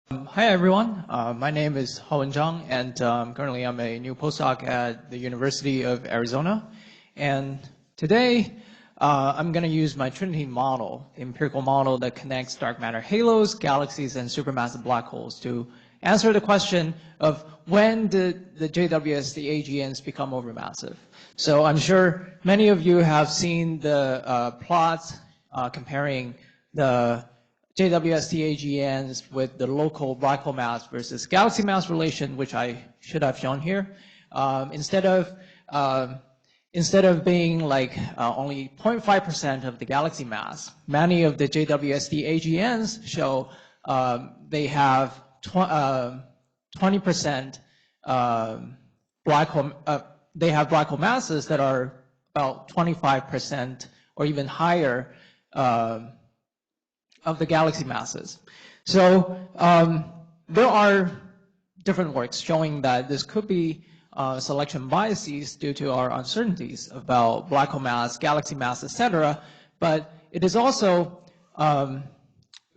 Hi everyone, my name is Haowen Zhang, and currently I'm a new postdoc at the University of Arizona. And today I'm going to use my TRINITY model, the empirical model that connects dark matter halos, galaxies, and supermassive black holes to answer the question of when did the JWST AGNs become overmassive. So I'm sure many of you have seen the plots comparing the JWST AGNs with the local black hole mass versus galaxy mass relation, which I should have shown here. Instead of being like only 0.5% of the galaxy mass, many of the JWST AGNs show they have 20% black hole. They have black hole masses that are about 25% or even higher of the galaxy masses. So there are different works showing that this could be selection biases due to our uncertainties about black hole mass, galaxy mass, etc. But it is also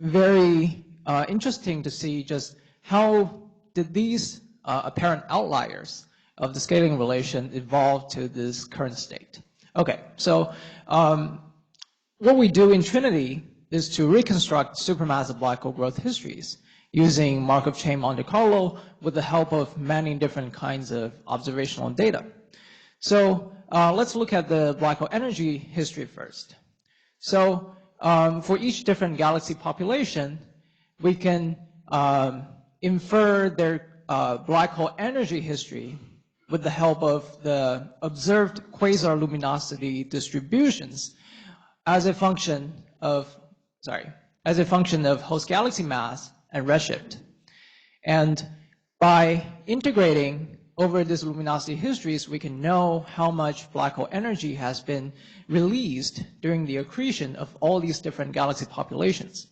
very interesting to see just how did these apparent outliers of the scaling relation evolve to this current state. Okay, so what we do in TRINITY is to reconstruct supermassive black hole growth histories using Markov chain Monte Carlo with the help of many different kinds of observational data. So let's look at the black hole energy history first. So for each different galaxy population, we can infer their black hole energy history with the help of the observed quasar luminosity distributions as a function of host galaxy mass and redshift. And by integrating over these luminosity histories, we can know how much black hole energy has been released during the accretion of all these different galaxy populations.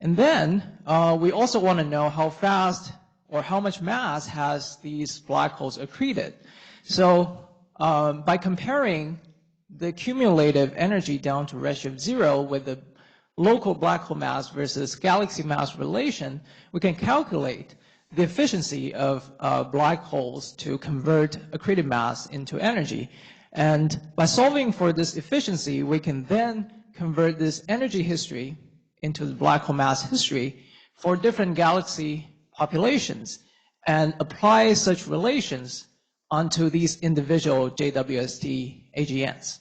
And then we also want to know how fast or how much mass has these black holes accreted. So by comparing the cumulative energy down to redshift 0 with the local black hole mass versus galaxy mass relation, we can calculate the efficiency of black holes to convert accreted mass into energy. And by solving for this efficiency, we can then convert this energy history into the black hole mass history for different galaxy populations and apply such relations onto these individual JWST AGNs.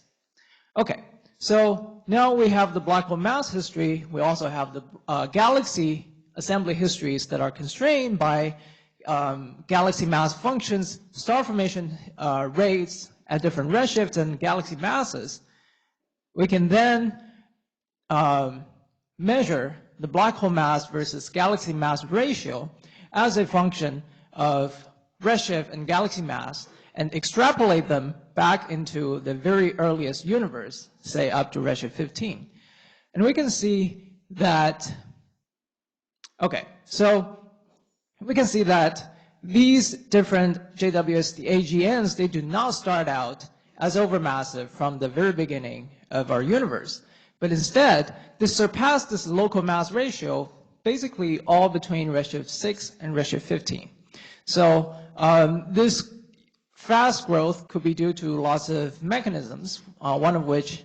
Okay, so now we have the black hole mass history. We also have the galaxy assembly histories that are constrained by galaxy mass functions, star formation rates at different redshifts and galaxy masses. We can then measure the black hole mass versus galaxy mass ratio as a function of redshift and galaxy mass and extrapolate them back into the very earliest universe, say up to redshift 15. And we can see that, okay, so we can see that these different JWST AGNs, they do not start out as overmassive from the very beginning of our universe, but instead, they surpass this local mass ratio basically all between redshift 6 and redshift 15. So this fast growth could be due to lots of mechanisms, one of which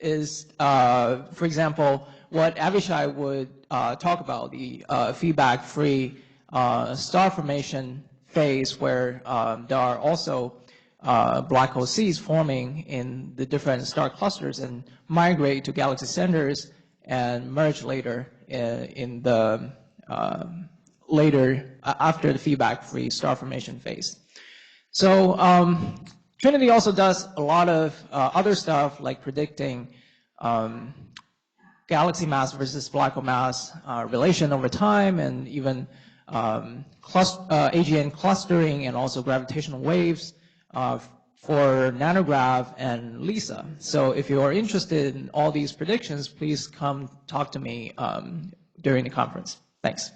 is, for example, what Avishai would talk about, the feedback-free star formation phase where there are also black hole seeds forming in the different star clusters and migrate to galaxy centers and merge later in the after the feedback-free star formation phase. So TRINITY also does a lot of other stuff like predicting galaxy mass versus black hole mass relation over time, and even AGN clustering and also gravitational waves for nanograv and LISA. So if you are interested in all these predictions, please come talk to me during the conference. Thanks.